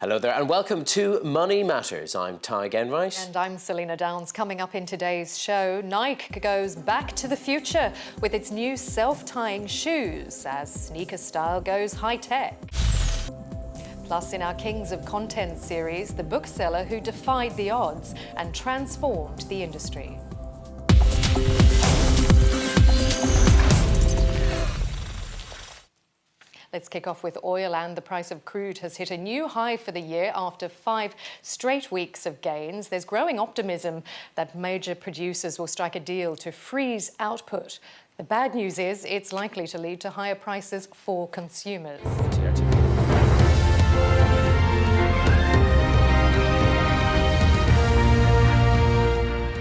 Hello there and welcome to Money Matters. I'm Ty Genwright. And I'm Selina Downes. Coming up in today's show, Nike goes back to the future with its new self-tying shoes as sneaker style goes high-tech. Plus, in our Kings of Content series, the bookseller who defied the odds and transformed the industry. Let's kick off with oil, and the price of crude has hit a new high for the year after 5 straight weeks of gains. There's growing optimism that major producers will strike a deal to freeze output. The bad news is it's likely to lead to higher prices for consumers.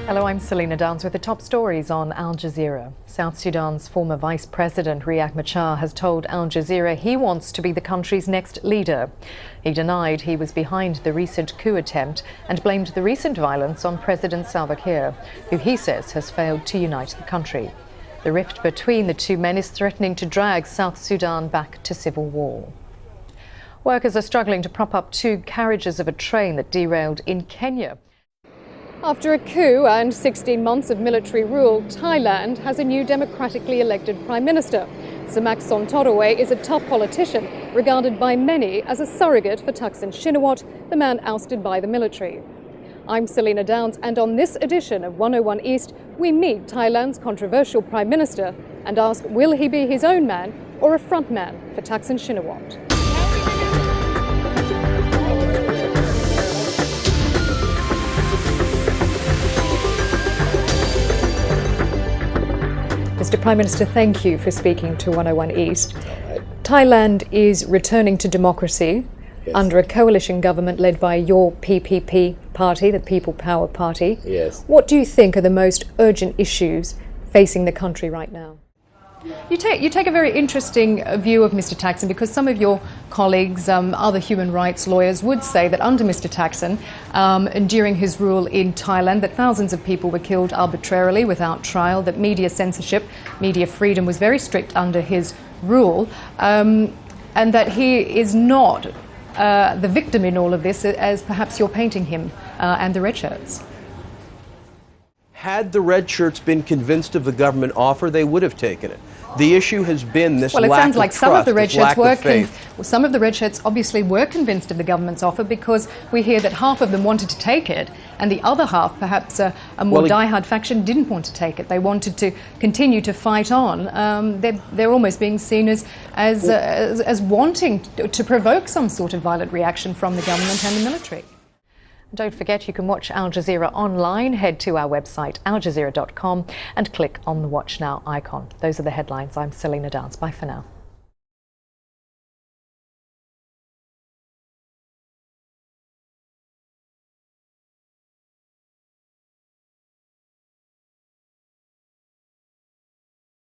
Hello, I'm Selina Downes with the top stories on Al Jazeera. South Sudan's former Vice President Riek Machar has told Al Jazeera he wants to be the country's next leader. He denied he was behind the recent coup attempt and blamed the recent violence on President Salva Kiir, who he says has failed to unite the country. The rift between the two men is threatening to drag South Sudan back to civil war. Workers are struggling to prop up 2 carriages of a train that derailed in Kenya. After a coup and 16 months of military rule, Thailand has a new democratically elected Prime Minister. Samak Sontoroe is a tough politician, regarded by many as a surrogate for Thaksin Shinawatra, the man ousted by the military. I'm Selina Downes, and on this edition of 101 East, we meet Thailand's controversial Prime Minister and ask, will he be his own man or a frontman for Thaksin Shinawatra? Mr. Prime Minister, thank you for speaking to 101 East. Thailand is returning to democracy under a coalition government led by your PPP party, the People Power Party. Yes. What do you think are the most urgent issues facing the country right now? You take a very interesting view of Mr. Thaksin, because some of your colleagues, other human rights lawyers, would say that under Mr. Thaksin, and during his rule in Thailand, that thousands of people were killed arbitrarily without trial, that media censorship, media freedom was very strict under his rule, and that he is not the victim in all of this, as perhaps you're painting him and the red shirts. Had the red shirts been convinced of the government offer, they would have taken it. The issue has been this lack of trust, well, it sounds like some of the red shirts were some of the red shirts obviously were convinced of the government's offer, because we hear that half of them wanted to take it, and the other half, perhaps a more diehard faction, didn't want to take it. They wanted to continue to fight on. They're almost being seen as wanting to provoke some sort of violent reaction from the government and the military. Don't forget, you can watch Al Jazeera online. Head to our website, aljazeera.com, and click on the Watch Now icon. Those are the headlines. I'm Selina Downes. Bye for now.